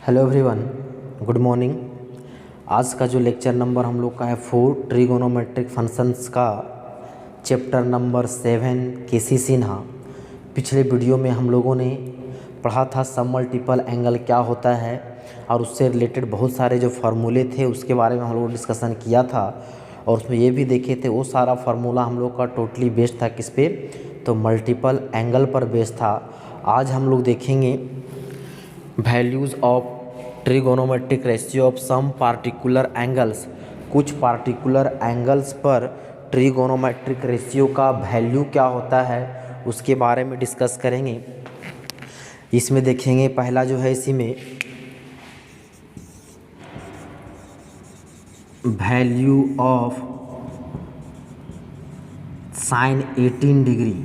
Hello everyone, good morning. आज का जो लेक्चर नंबर हम लोग का है 4 ट्रिगोनोमेट्रिक फंक्शंस का चैप्टर नंबर 7 केसी सिन्हा। पिछले वीडियो में हम लोगों ने पढ़ा था सब मल्टीपल एंगल क्या होता है और उससे रिलेटेड बहुत सारे जो फार्मूले थे उसके बारे में हम लोगों ने डिस्कशन किया था और उसमें ये भी देखे थे वो सारा फार्मूला हम लोग का टोटली बेस्ड था किस पे, तो मल्टीपल एंगल पर बेस्ड था। आज हम लोग देखेंगे values of trigonometric ratio of some particular angles. कुछ पार्टिकुलर एंगल्स पर ट्रिगोनोमेट्रिक रेशियो का वैल्यू क्या होता है उसके बारे में डिस्कस करेंगे। इसमें देखेंगे पहला जो है इसी में value of sine 18 degree.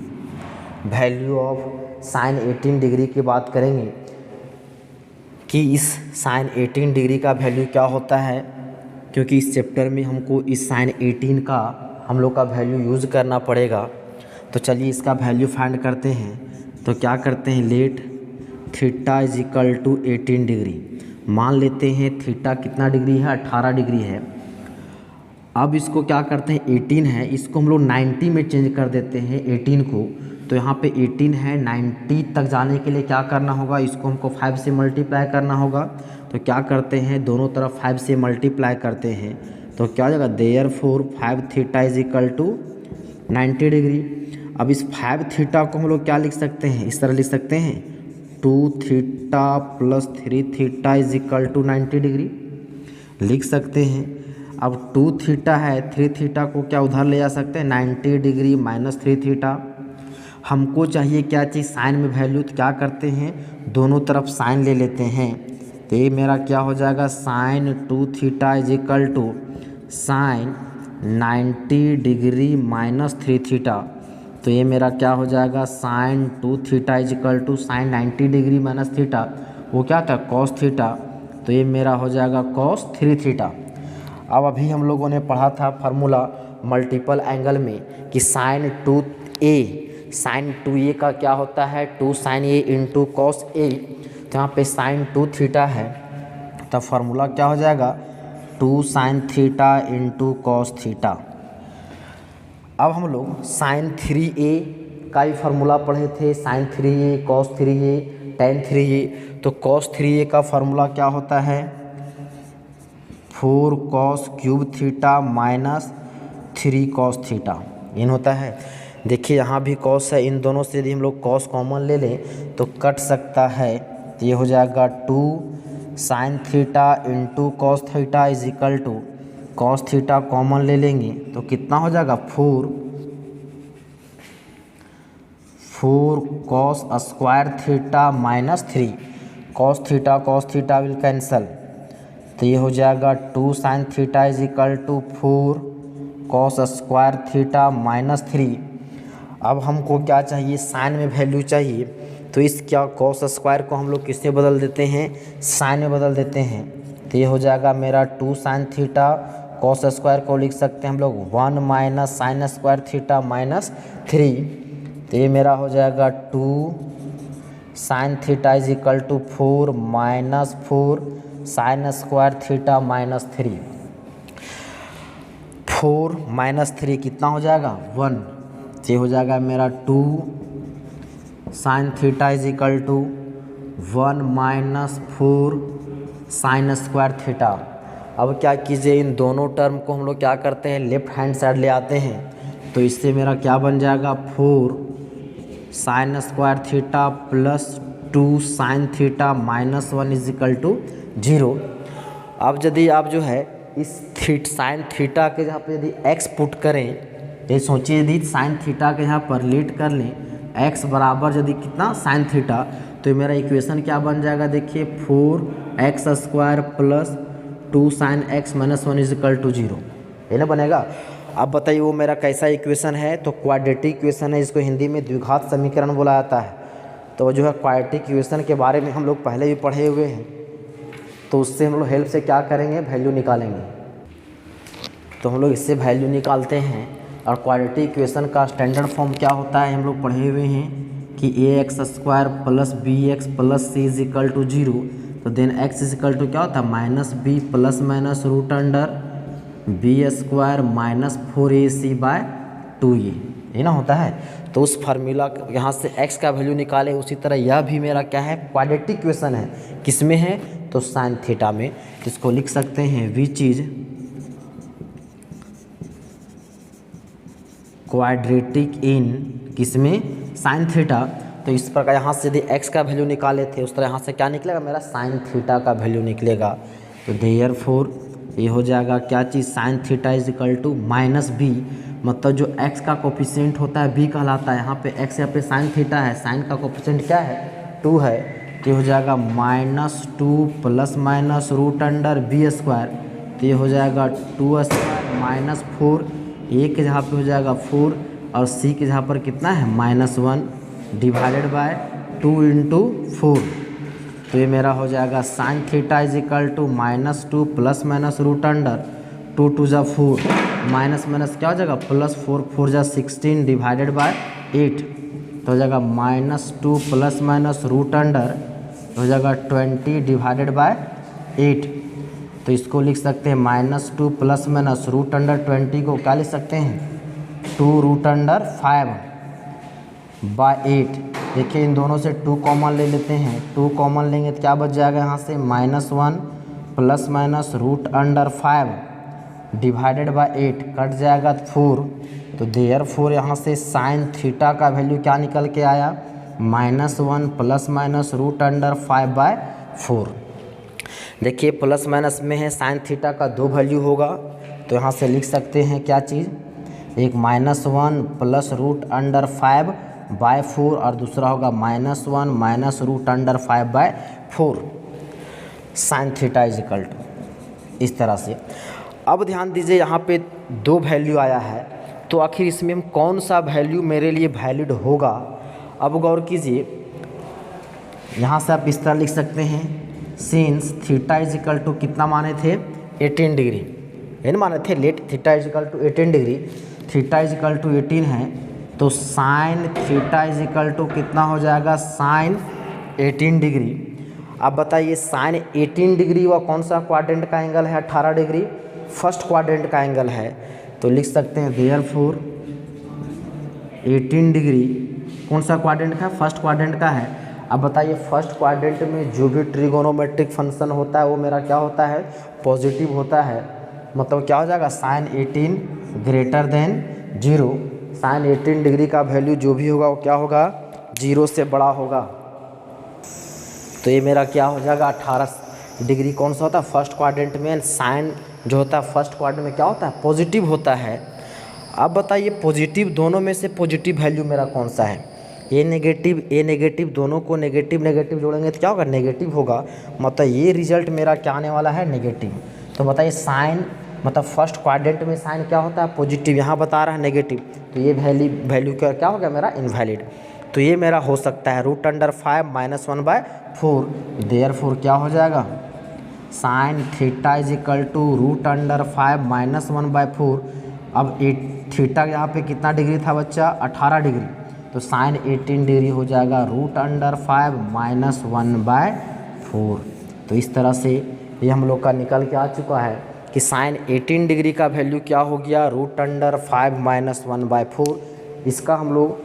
Value of sine 18 degree की बात करेंगे कि इस साइन 18 डिग्री का वैल्यू क्या होता है, क्योंकि इस चैप्टर में हमको इस साइन 18 का हम लोग का वैल्यू यूज़ करना पड़ेगा। तो चलिए इसका वैल्यू फाइंड करते हैं। तो क्या करते हैं, let theta is equal to 18 degree. मान लेते हैं थीटा कितना डिग्री है, 18 डिग्री है। अब इसको क्या करते हैं, 18 है, इसको हम लोग 90 में चेंज कर देते हैं 18 को। तो यहाँ पे 18 है, 90 तक जाने के लिए क्या करना होगा, इसको हमको 5 से मल्टीप्लाई करना होगा। तो क्या करते हैं, दोनों तरफ 5 से मल्टीप्लाई करते हैं तो क्या हो जाएगा, therefore 5 theta is equal to 90 degree. अब इस 5 थीटा को हम लोग क्या लिख सकते हैं, इस तरह लिख सकते हैं 2 theta plus 3 theta is equal to 90 degree लिख सकते हैं। अब 2 थीटा है, 3 थीटा को क्या उधर ले जा सकते हैं, 90 डिग्री माइनस 3 थीटा। हमको चाहिए क्या चीज़, साइन में वैल्यू। तो क्या करते हैं, दोनों तरफ साइन ले लेते हैं। तो ये मेरा क्या हो जाएगा, sine 2 theta is equal to sine 90 degree minus 3 theta. तो ये मेरा क्या हो जाएगा, sine 2 theta is equal to sine 90 degree minus theta, वो क्या था, कॉस थीटा। तो ये मेरा हो जाएगा कॉस 3 थीटा। अब अभी हम लोगों ने पढ़ा था फार्मूला मल्टीपल एंगल में कि साइन 2a, साइन 2a का क्या होता है, 2 sine a into cos a। तो यहाँ पे साइन 2 थीटा है, तब फार्मूला क्या हो जाएगा, 2 sine theta into cos theta. अब हम लोग साइन 3a का भी फार्मूला पढ़े थे, sign 3a cos 3a ten 3a। तो कॉस 3a का फार्मूला क्या होता है, 4 cos cube theta minus 3 cos theta इन होता है। देखिए यहाँ भी कॉस है, इन दोनों से यदि हम लोग कॉस कॉमन ले लें तो कट सकता है। तो ये हो जाएगा 2 sine theta into cos theta is equal to, cos theta common ले लेंगे तो कितना हो जाएगा, 4 cos square theta minus 3 cos theta will cancel. तो ये हो जाएगा 2 sine theta is equal to 4 cos square theta minus 3। अब हमको क्या चाहिए, साइन में वैल्यू चाहिए। तो इस क्या कॉस स्क्वायर को हम लोग किससे बदल देते हैं, साइन में बदल देते हैं। तो ये हो जाएगा मेरा 2 साइन थीटा, कॉस स्क्वायर को लिख सकते हैं हम लोग 1 minus sine square theta minus 3। तो ये मेरा हो जाएगा 2 sine theta is equal to 4 minus 4 sine square theta minus 3। 4 minus 3 कितना हो जाएगा, 1। ये हो जाएगा मेरा 2 sine theta is equal to 1 minus 4 sine square theta. अब क्या कीजिए, इन दोनों टर्म को हम लोग क्या करते हैं, लेफ्ट हैंड साइड ले आते हैं। तो इससे मेरा क्या बन जाएगा, 4 sine square theta plus 2 sine theta minus 1 is equal to 0। अब यदि आप जो है इस साइन थीटा के जहाँ पे यदि x पुट करें, ये सोचिए यदि साइन थीटा के यहाँ पर लेट कर लें x बराबर यदि कितना साइन थीटा, तो मेरा इक्वेशन क्या बन जाएगा, देखिए 4x square plus 2 sine x minus 1 is equal to 0, ये ना बनेगा। अब बताइए वो मेरा कैसा इक्वेशन है, तो क्वाड्रेटिक इक्वेशन है, इसको हिंदी में द्विघात समीकरण बोला जाता है। तो जो है क्वाड्रेटिक इक्वेशन के बारे में हम लोग पहले भी पढ़े हुए हैं, तो उससे हम लोग हेल्प से क्या करेंगे, वैल्यू निकालेंगे। तो हम लोग इससे वैल्यू निकालते हैं। और क्वाड्रेटिक इक्वेशन का स्टैंडर्ड फॉर्म क्या होता है, हम लोग पढ़े हुए हैं कि ax square plus bx plus c is equal to 0। तो देन x इजिकल टू क्या होता है minus B plus minus root under B square minus 4ac/2a, ये ना होता है। तो उस फार्मूला यहाँ से x का वैल्यू निकाले, उसी तरह यह भी मेरा क्या है क्वाड्रेटिक इक्वेशन है, किस में है तो साइन थीटा में। इसको लिख सकते हैं विच इज क्वाड्रेटिक इन किस में साइन थीटा। तो इस प्रकार यहाँ से यदि x का वैल्यू निकाले थे उस तरह यहाँ से क्या निकलेगा मेरा साइन थीटा का वैल्यू निकलेगा। तो देयरफॉर ये हो जाएगा क्या चीज़ sine theta is equal to minus B, मतलब जो x का कोफिशिएंट होता है b कहलाता है। यहाँ पे x यहाँ पे साइन थीटा है, साइन का कोफिशिएंट क्या है 2 है, तो ये हो जाएगा -2 plus minus root under B square, तो ये हो जाएगा 2 स्क्वायर माइनस 4, ए के जहाँ पे हो जाएगा 4 और सी के जहाँ पर कितना है -1 डिवाइडेड बाय 2 इंटू 4। तो ये मेरा हो जाएगा sine theta is equal to -2 plus minus root under 2 2 जा 4 माइनस माइनस क्या हो जाएगा +4 4 जा 16 डिवाइडेड बाय 8, तो हो जाएगा -2 प्लस माइनस रूट अंडर हो जाएगा 20 डिवाइडेड बाय 8। तो इसको लिख सकते हैं -2 प्लस माइनस रूट अंडर 20 को क्या लिख सकते हैं 2 रूट अंडर 5/8। देखिए इन दोनों से 2 कॉमन ले लेते हैं, 2 कॉमन लेंगे तो क्या बच जाएगा यहाँ से -1 plus minus root under 5 divided by 8 cut जाएगा 4। तो देयरफॉर यहाँ से साइन थीटा का वैल्यू क्या निकल के आया -1 प्लस माइनस रूट अंडर 5/4। देखिए प्लस माइनस में है साइन थीटा का 2 वैल्यू होगा, तो यहाँ से लिख सकते हैं क्या चीज़, एक -1 प्लस रूट अंडर 5/4 और दूसरा होगा -1 minus root under 5/4 sine theta is equal to इस तरह से। अब ध्यान दीजिए यहाँ पे 2 वैल्यू आया है, तो आखिर इसमें हम कौन सा वैल्यू मेरे लिए वैलिड होगा। अब गौर कीजिए, यहाँ से आप इस तरह लिख सकते हैं since theta is equal to कितना माने थे 18 डिग्री, यानी माने थे let theta is equal to 18 degree, theta is equal to 18 है, तो sine theta is equal to कितना हो जाएगा साइन 18 डिग्री। अब बताइए साइन 18 डिग्री व कौन सा क्वाड्रेंट का एंगल है 18 डिग्री, फर्स्ट क्वाड्रेंट का एंगल है। तो लिख सकते हैं देयरफॉर 18 डिग्री कौन सा क्वाड्रेंट का, फर्स्ट क्वाड्रेंट का है। अब बताइए फर्स्ट क्वाड्रेंट में जो भी ट्रिगोनोमेट्रिक फंक्शन होता है वो मेरा क्या होता है पॉजिटिव होता है, मतलब क्या हो जाएगा sine 18 greater than 0, sine 18 degree का वैल्यू जो भी होगा वो क्या होगा 0 से बड़ा होगा। तो ये मेरा क्या हो जाएगा 18 डिग्री कौन सा होता है फर्स्ट क्वाड्रेंट में, साइन जो होता है फर्स्ट क्वाड्रेंट में क्या होता है पॉजिटिव होता है। अब बताइए पॉजिटिव दोनों में से पॉजिटिव वैल्यू मेरा कौन सा है, ए नेगेटिव दोनों को नेगेटिव नेगेटिव जोड़ेंगे तो क्या होगा नेगेटिव होगा, मतलब ये रिजल्ट मेरा क्या आने वाला है नेगेटिव। तो बताइए साइन मतलब फर्स्ट क्वाड्रेंट में साइन क्या होता है पॉजिटिव, यहाँ बता रहा है नेगेटिव, तो ये वैल्यू क्या हो गया मेरा इनवैलिड। तो ये मेरा हो सकता है रूट अंडर 5 -1/4, देयरफॉर क्या हो जाएगा sine theta is equal to root under 5 -1/4। अब थीटा यहाँ पे कितना डिग्री था बच्चा 18 डिग्री, तो साइन 18 डिग्री हो जाएगा रूट अंडर 5 -1/4। तो इस तरह से ये हम लोग का निकल के आ चुका है कि साइन 18 डिग्री का वैल्यू क्या हो गया रूट अंडर 5 -1/4। इसका हम लोग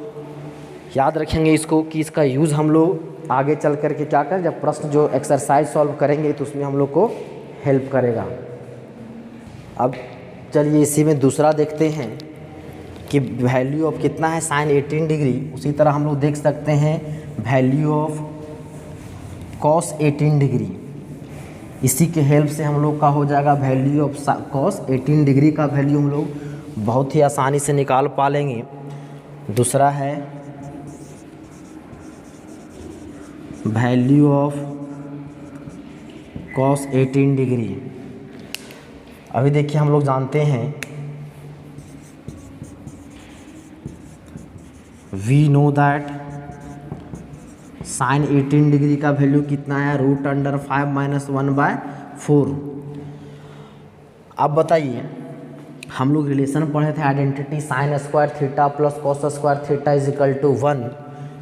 याद रखेंगे इसको कि इसका यूज़ हम लोग आगे चल कर के क्या करें, जब प्रश्न जो एक्सरसाइज सॉल्व करेंगे तो उसमें हम लोग को हेल्प करेगा। अब चलिए इसी में दूसरा देखते हैं कि वैल्यू ऑफ कितना है साइन 18 डिग्री, उसी तरह हम लोग देख सकते हैं वैल्यू ऑफ कॉस 18 डिग्री। इसी के हेल्प से हम लोग का हो जाएगा वैल्यू ऑफ कॉस 18 डिग्री का वैल्यू हम लोग बहुत ही आसानी से निकाल पा लेंगे। दूसरा है वैल्यू ऑफ कॉस 18 डिग्री। अभी देखिए हम लोग जानते हैं we know that sine 18 degree का वैल्यू कितना है रूट अंडर 5 -1/4। अब बताइए हम लोग रिलेशन पढ़े थे identity sine square theta plus cos square theta is equal to 1।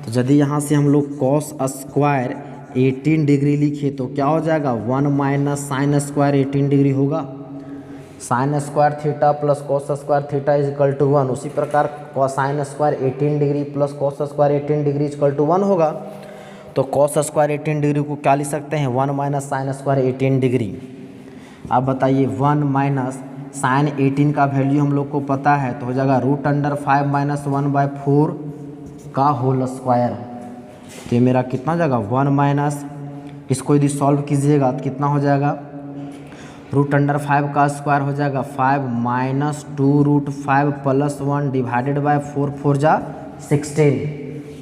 तो यदि यहाँ से हम लोग कॉस स्क्वायर 18 डिग्री लिखे तो क्या हो जाएगा 1 माइनस साइन स्क्वायर 18 डिग्री होगा। Sine square theta plus cos square theta is equal to 1। उसी प्रकार sine square 18 degree plus cos square 18 degree is equal to 1 होगा। तो कॉस स्क्वायर 18 डिग्री को क्या लिख सकते हैं 1 माइनस साइन स्क्वायर 18 डिग्री। अब बताइए 1 माइनस साइन 18 का वैल्यू हम लोग को पता है तो हो जाएगा √5 माइनस 1/4 का होल स्क्वायर। तो ये मेरा कितना हो जाएगा 1 माइनस, इसको यदि सॉल्व कीजिएगा तो कितना हो जाएगा √5 का स्क्वायर हो जाएगा 5 माइनस 2√5 प्लस 1 डिवाइडेड बाय 4 4 जा 16,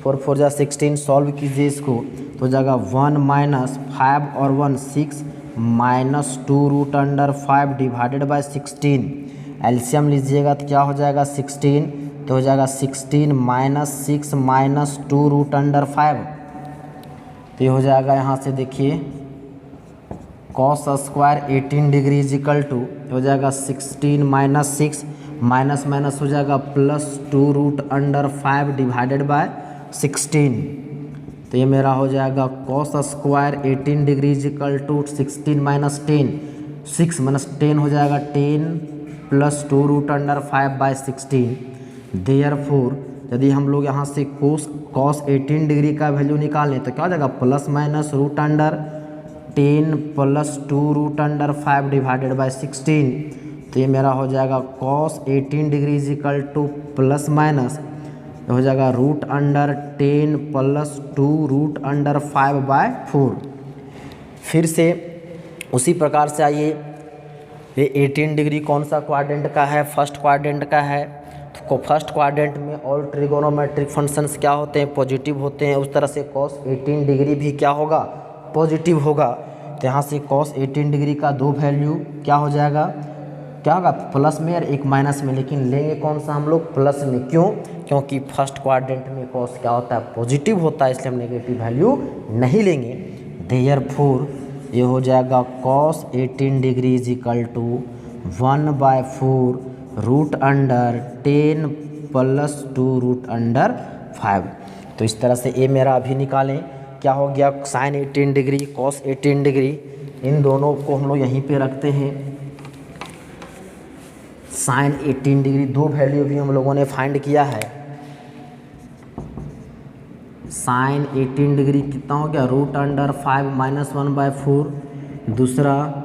4 4 जा 16। सॉल्व कीजिए इसको तो हो जाएगा 1 माइनस 5 और 1 6 माइनस 2√5 डिवाइडेड बाय 16। एलसीएम लीजिएगा तो क्या हो जाएगा 16, तो हो जाएगा 16 माइनस 6 माइनस 2√5। तो ये हो जाएगा यहाँ से देखिए cos square 18 degree is equal to हो जाएगा 16 माइनस 6 माइनस माइनस हो जाएगा प्लस 2√5 डिवाइडेड बाय 16। तो ये मेरा हो जाएगा cos square 18 degree is equal to 16 minus 10, 6 minus 10 हो जाएगा 10 प्लस 2√5 बाय 16। देयरफॉर यदि हम लोग यहाँ से कॉस 18 डिग्री का वैल्यू निकालें तो क्या हो जाएगा plus minus √10 plus 2√5 divided by 16। तो ये मेरा हो जाएगा cos 18 degree is equal two plus minus हो जाएगा √10 प्लस 2√5 बाय 4। फिर से उसी प्रकार से आइए ये 18 डिग्री कौन सा क्वाड्रेंट का है, फर्स्ट क्वाड्रेंट का है। तो फर्स्ट क्वाड्रेंट में ऑल ट्रिगोनोमेट्रिक फंक्शंस क्या होते हैं पॉजिटिव होते हैं। उस तरह से कॉस 18 डिग्री भी क्या होगा पॉजिटिव होगा। तो यहाँ से कॉस 18 डिग्री का दो वैल्यू क्या हो जाएगा, क्या होगा प्लस में और एक माइनस में, लेकिन लेंगे कौन सा हम लोग प्लस में। क्यों? क्योंकि फर्स्ट क्वाड्रेंट में कॉस क्या होता है पॉजिटिव होता है, इसलिए हम नेगेटिव वैल्यू नहीं लेंगे। देयरफॉर ये हो जाएगा cos 18 degree is equal to 1/4 √10 plus 2√5। तो इस तरह से ये मेरा अभी निकालें क्या हो गया साइन 18 डिग्री कॉस 18 डिग्री, इन दोनों को हम लोग यहीं पे रखते हैं। साइन 18 डिग्री दो वैल्यू भी हम लोगों ने फाइंड किया है। साइन 18 डिग्री कितना हो गया √5 माइनस 1/4, दूसरा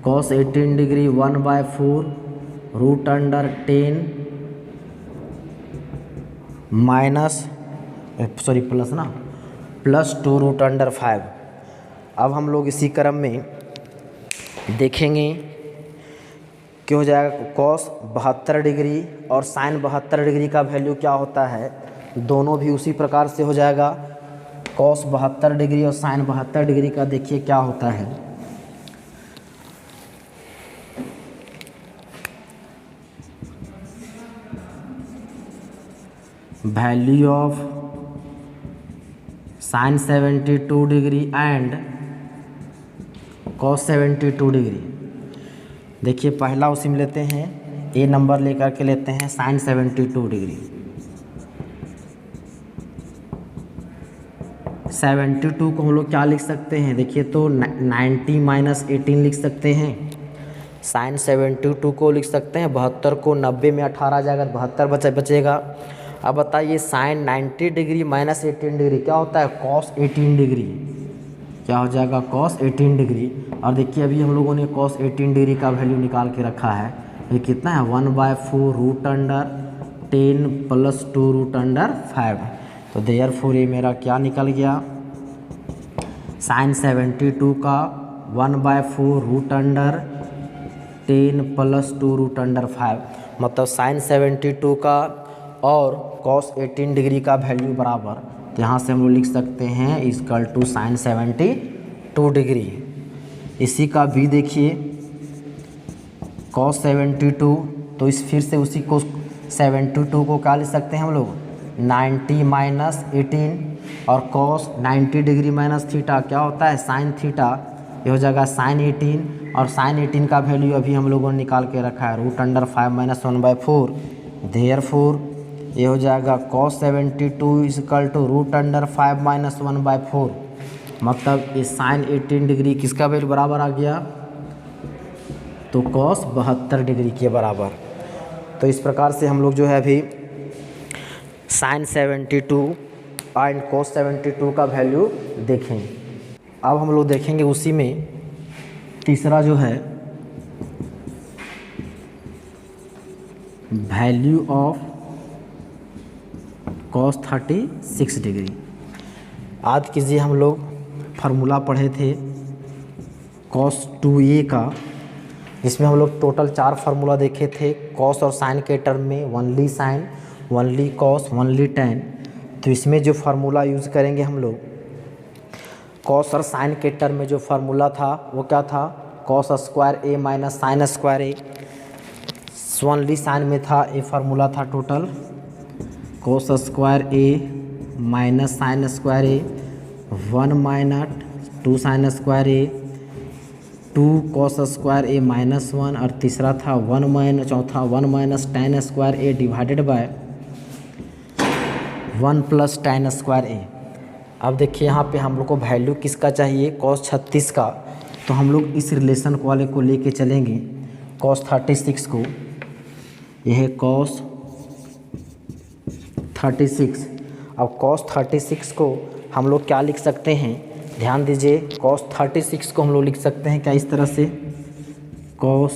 कॉस 18 डिग्री 1/4 √10 माइनस प्लस ना प्लस 2√5। अब हम लोग इसी क्रम में देखेंगे कि हो जाएगा कॉस 72 डिग्री और साइन 72 डिग्री का वैल्यू क्या होता है। दोनों भी उसी प्रकार से हो जाएगा कॉस 72 डिग्री और साइन 72 डिग्री का देखिए क्या होता है। Value of sine 72 degree and cos 72 degree. देखिए पहला उसी में लेते हैं ए नंबर लेकर के लेते हैं साइन 72 डिग्री। 72 को हम लोग क्या लिख सकते हैं, देखिए तो 90 माइनस 18 लिख सकते हैं। साइन 72 को लिख सकते हैं, 72 को 90 में 18 आ जाएगा, 72 बचेगा। अब बताइए साइन 90 डिग्री माइनस 18 डिग्री क्या होता है कॉस 18 डिग्री, क्या हो जाएगा कॉस 18 डिग्री। और देखिए अभी हम लोगों ने कॉस 18 डिग्री का वैल्यू निकाल के रखा है, ये कितना है 1/4 √10 प्लस 2√5। तो देयरफॉर ये मेरा क्या निकल गया साइन 72 का 1/4 √10 प्लस 2√5, मतलब साइन 72 का और कॉस 18 डिग्री का वैल्यू बराबर। तो यहाँ से हम लोग लिख सकते हैं इक्वल टू साइन 72 डिग्री। इसी का भी देखिए कॉस 72, तो इस फिर से उसी को 72 को क्या लिख सकते हैं हम लोग 90 माइनस 18 और कॉस 90 डिग्री माइनस थीटा क्या होता है साइन थीटा, ये हो जाएगा साइन 18 और साइन 18 का वैल्यू अभी हम लोगों ने निकाल के रखा है √5 माइनस 1/4। देयरफॉर ये हो जाएगा cos 72 इक्वल टू √5 - 1/4। मतलब ये sin 18 डिग्री किसका वैल्यू बराबर आ गया, तो cos 72 डिग्री के बराबर। तो इस प्रकार से हम लोग जो है अभी sin 72 एंड cos 72 का वैल्यू देखें। अब हम लोग देखेंगे उसी में तीसरा जो है वैल्यू ऑफ cos 36 डिग्री। आज कीजिए हम लोग फार्मूला पढ़े थे cos 2a का, जिसमें हम लोग टोटल 4 फार्मूला देखे थे cos और sin के टर्म में, only sin, only cos, only tan। तो इसमें जो फार्मूला यूज़ करेंगे हम लोग cos और sin के टर्म में जो फार्मूला था वो क्या था, cos square a minus sin square a। Only sin में था, ये फार्मूला था total cos square a minus sin square a, 1 minus 2 sin square a, 2 cos square a minus 1, और तीसरा था 1 minus tan square a divided by 1 plus tan square a। अब देखिए यहाँ पे हम लोग को वैल्यू किसका चाहिए, cos 36 का। तो हम लोग इस रिलेशन वाले को लेके चलेंगे cos 36 को। यह है cos 36। अब cos 36 को हम लोग क्या लिख सकते हैं, ध्यान दीजिए, cos 36 को हम लोग लिख सकते हैं क्या, इस तरह से cos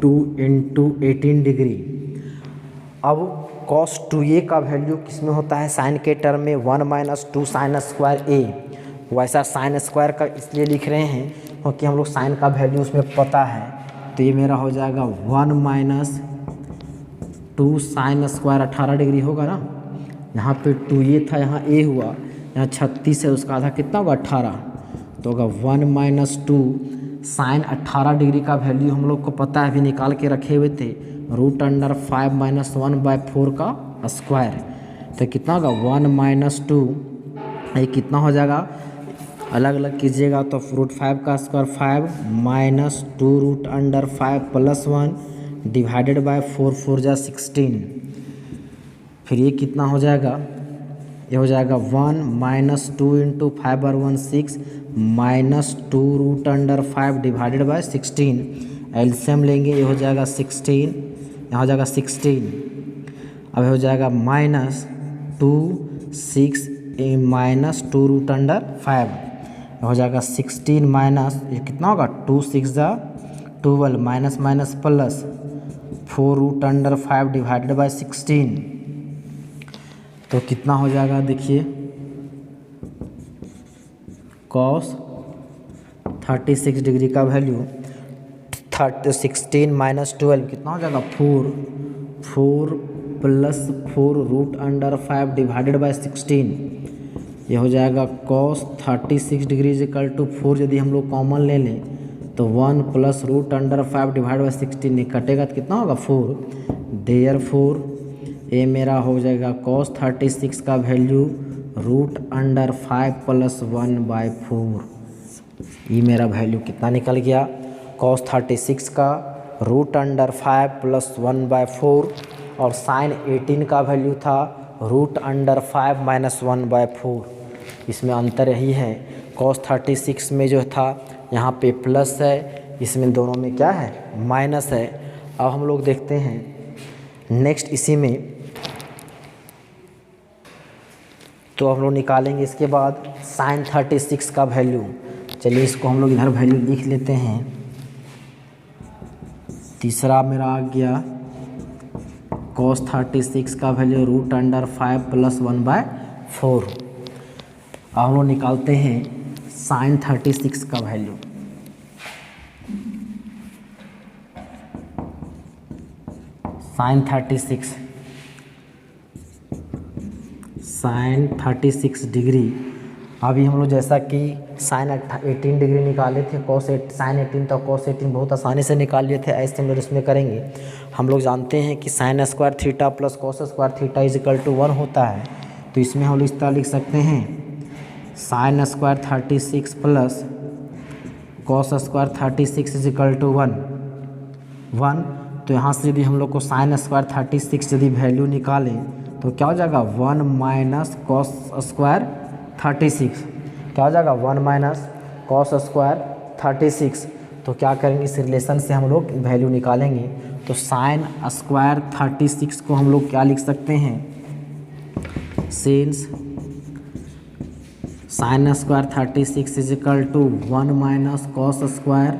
2 × 18 डिग्री। अब cos 2a का वैल्यू किस में होता है, sin के टर्म में, 1 माइनस 2 sin स्क्वायर a। वैसा sin स्क्वायर का इसलिए लिख रहे हैं क्योंकि हम लोग sin का वैल्यू उसमें पता है। तो ये मेरा हो जाएगा 1 माइनस 2 sin स्क्वायर 18 डिग्री होगा ना। यहाँ पे 2a था, यहाँ a हुआ, यहाँ 36 है, उसका आधा कितना होगा 18। तो होगा 1 माइनस 2 sin 18 डिग्री का वैल्यू हम लोग को पता है, अभी निकाल के रखे हुए थे, √5 - 1/4 का स्क्वायर। तो कितना होगा 1 माइनस 2, ये कितना हो जाएगा, अलग अलग कीजिएगा तो √5 का square 5 minus 2√5 plus 1 divided by 4, 4 जा 16। फिर ये कितना हो जाएगा, ये हो जाएगा 1 minus 2 × 5 × 1 6 minus 2√5 divided by 16। LCM लेंगे, ये हो जाएगा 16, यहाँ हो जाएगा 16। अब हो जाएगा माइनस 2 6 माइनस 2√5 हो जाएगा 16 माइनस, ये कितना होगा 2 6 जा 12 minus minus plus 4√5 divided by 16। तो कितना हो जाएगा देखिए, cos 36 डिग्री का वैल्यू 16 माइनस 12 कितना हो जाएगा 4 प्लस 4√5 डिवाइडेड बाय 16। ये हो जाएगा cos 36 डिग्री इक्वल टू 4। यदि हम लोग कॉमन ले लें तो 1 प्लस √5 डिवाइड बाई 16 कटेगा तो कितना होगा 4। देयरफॉर ये मेरा हो जाएगा cos 36 का वैल्यू √5 प्लस 1/4। ये मेरा वैल्यू कितना निकल गया, cos 36 का √5 प्लस 1/4, और sin 18 का वैल्यू था √5 माइनस 1/4। इसमें अंतर यही है, cos 36 में जो था यहाँ पे प्लस है, इसमें दोनों में क्या है माइनस है। अब हम लोग देखते हैं नेक्स्ट इसी में, तो हम लोग निकालेंगे इसके बाद sin 36 का वैल्यू। चलिए इसको हम लोग इधर वैल्यू लिख लेते हैं। तीसरा मेरा आ गया cos 36 का वैल्यू √5 प्लस 1/4। अब हम लोग निकालते हैं sin 36 का वैल्यू। sin 36 डिग्री, अभी हम लोग जैसा कि sin 18 डिग्री निकाले थे, sin 18 तो cos 18 बहुत आसानी से निकाल लिए थे। ऐसे हम लोग इसमें करेंगे। हम लोग जानते हैं कि sin square theta plus cos square theta is equal to 1 होता है। तो इसमें हम लोग इस तरह लिख सकते हैं sin स्क्वायर 36 प्लस cos square 36 is equal to 1। तो यहाँ से यदि हम लोग को sin स्क्वायर 36 यदि वैल्यू निकालें तो तो क्या हो जाएगा 1 माइनस कॉस स्क्वायर 36, क्या हो जाएगा 1 माइनस कॉस स्क्वायर 36। तो क्या करेंगे, इस रिलेशन से हम लोग वैल्यू निकालेंगे। तो साइन स्क्वायर 36 को हम लोग क्या लिख सकते हैं, since sine square 36 is equal to 1 minus cos square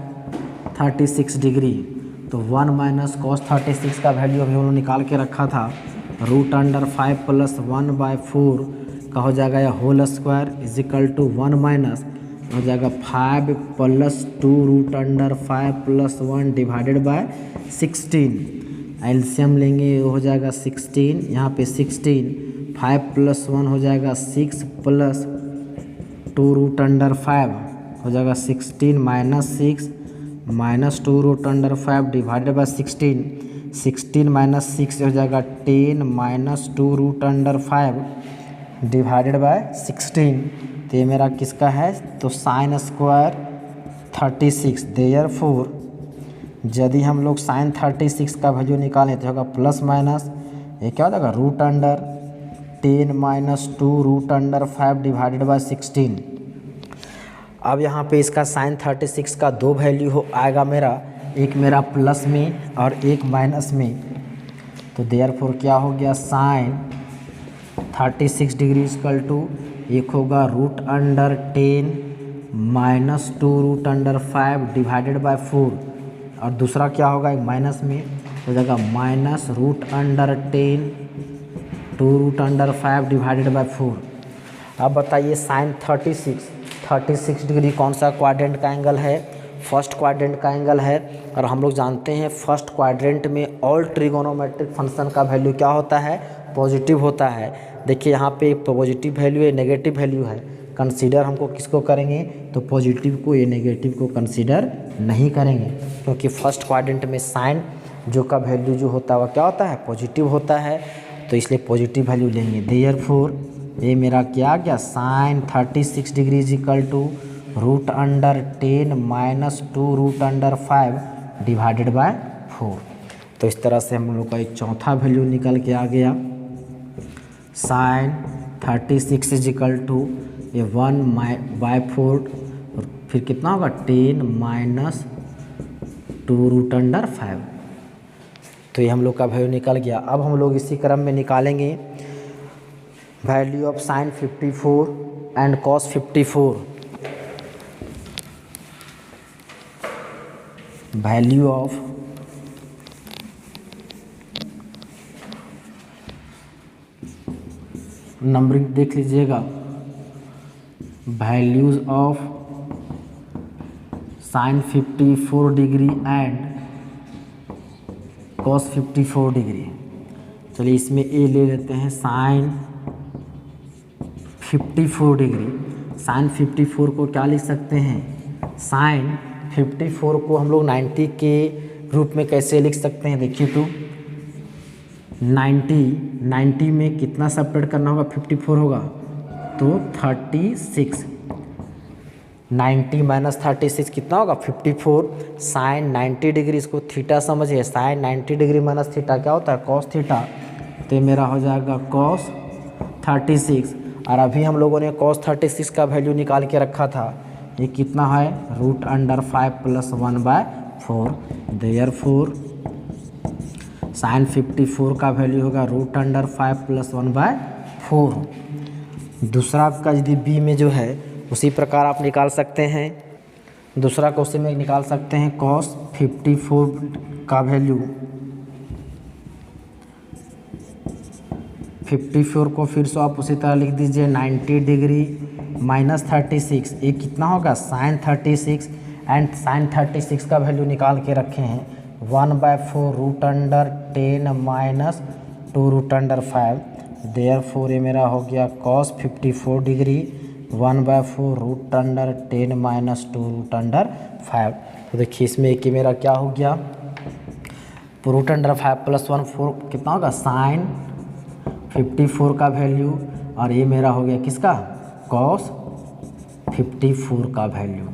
36 degree. तो 1 माइनस कॉस 36 का वैल्यू अभी हम लोग निकाल के रखा था, रूट अंडर 5 प्लस 1/4 का हो जाएगा या whole square is equal to 1 minus हो जाएगा 5 plus 2 root under 5 plus 1 divided by 16। LCM लेंगे हो जाएगा 16, यहाँ पे 16, 5 प्लस 1 हो जाएगा 6 प्लस 2 रूट अंडर 5 हो जाएगा 16 minus 6 minus 2 root under 5 divided by 16, 16 minus 6 हो जाएगा 10 minus 2 root under 5 divided by 16। तो ये मेरा किसका है, तो साइन स्क्वायर 36। देयरफॉर यदि हम लोग साइन 36 का वैल्यू निकालें तो होगा प्लस माइनस ये क्या हो जाएगा root under 10 minus 2 root under 5 divided by 16। अब यहाँ पे इसका साइन 36 का दो वैल्यू हो आएगा मेरा, एक मेरा प्लस में और एक माइनस में। तो देयरफॉर क्या हो गया, साइन 36 डिग्री इक्वल टू एक होगा root under 10 minus 2 root under 5 divided by 4, और दूसरा क्या होगा एक माइनस में हो जाएगा minus root under 10 2 root under 5 divided by 4। अब बताइए साइन 36 डिग्री कौन सा क्वाड्रेंट का एंगल है, फर्स्ट क्वाड्रेंट का एंगल है। और हम लोग जानते हैं फर्स्ट क्वाड्रेंट में ऑल ट्रिगोनोमेट्रिक फंक्शन का वैल्यू क्या होता है, पॉजिटिव होता है। देखिए यहाँ पे पॉजिटिव वैल्यू है, नेगेटिव वैल्यू है, कंसीडर हमको किसको करेंगे, तो पॉजिटिव को, ये नेगेटिव को कंसीडर नहीं करेंगे, क्योंकि फर्स्ट क्वाड्रेंट में साइन जो का वैल्यू जो होता है वह क्या होता है, पॉजिटिव होता है, तो इसलिए पॉजिटिव वैल्यू लेंगे। देयरफॉर ये मेरा क्या आ गया, sine 36 degree is equal to root under 10 minus 2 root under 5 divided by 4। तो इस तरह से हम लोग का एक चौथा वैल्यू निकल के आ गया, साइन 36 इज इक्वल टू ये 1/4 फिर कितना होगा 10 माइनस 2 रूट अंडर 5। तो ये हम लोग का वैल्यू निकल गया। अब हम लोग इसी क्रम में निकालेंगे value of sine 54 and cos 54। Value of numbering देख लीजिएगा, values of sine 54 degree and cos 54 degree. चलिए इसमें ए ले लेते हैं, साइन 54 डिग्री। साइन 54 को क्या लिख सकते हैं, साइन 54 को हम लोग 90 के रूप में कैसे लिख सकते हैं, देखिए तो 90 में कितना सेपरेट करना होगा, 54 होगा तो 36, 90 माइनस 36 कितना होगा 54। साइन 90 डिग्री, इसको थीटा समझिए, साइन 90 डिग्री माइनस थीटा क्या होता है, कॉस थीटा। तो ये मेरा हो जाएगा कॉस 36, और अभी हम लोगों ने कॉस 36 का वैल्यू निकाल के रखा था, ये कितना है root under 5 plus 1/4। Therefore sine 54 का वैल्यू होगा रूट अंडर 5 प्लस 1/4। दूसरा आपका यदि बी में जो है उसी प्रकार आप निकाल सकते हैं, दूसरा क्वेश्चन में निकाल सकते हैं कॉस 54 का वैल्यू, 54 को फिर से आप उसी तरह लिख दीजिए 90 डिग्री माइनस 36, ये कितना होगा साइन 36, एंड साइन 36 का वैल्यू निकाल के रखे हैं 1/4 root under 10 minus 2 root under 5। Therefore ये मेरा हो गया cos 54 degree 1/4 root under 10 minus 2 root under 5। तो देखिए इसमें कि मेरा क्या हो गया, रूट अंडर 5 प्लस 1 4 कितना होगा साइन 54 का वैल्यू, और ये मेरा हो गया किसका कॉस 54 का वैल्यू।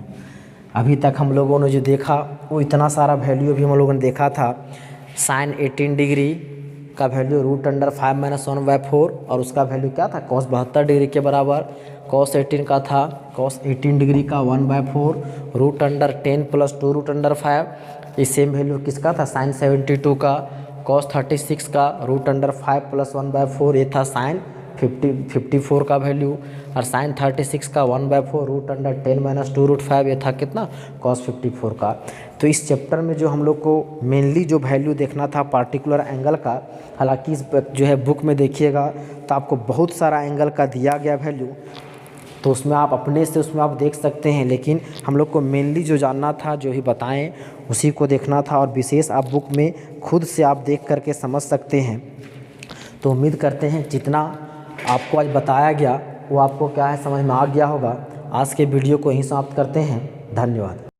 अभी तक हम लोगों ने जो देखा वो इतना सारा वैल्यू अभी हम लोगों ने देखा था, साइन 18 डिग्री का वैल्यू √5 - 1/4 और उसका वैल्यू क्या था cos 72 डिग्री के बराबर। cos 18 का था cos 18 डिग्री का 1/4 √10 + 2√5। ये सेम वैल्यू किसका था sin 72 का cos 36 का √5 + 1/4 ये था sin 54 का वैल्यू। और sin 36 का 1/4 √10 - 2√5 ये था कितना cos 54 का। तो इस चैप्टर में जो हम लोग को मेनली जो वैल्यू देखना था पार्टिकुलर एंगल का, हालांकि इस जो है बुक में देखिएगा तो आपको बहुत सारा एंगल का दिया गया वैल्यू, तो उसमें आप अपने से उसमें आप देख सकते हैं, लेकिन हम लोग को मेनली जो जानना था जो ही बताएं उसी को देखना था। और विशेष आप बुक में खुद से आप देख करके समझ सकते हैं। तो उम्मीद करते हैं जितना आपको आज बताया गया वो आपको क्या है समझ में आ गया होगा। आज के वीडियो को यहीं समाप्त करते हैं। धन्यवाद।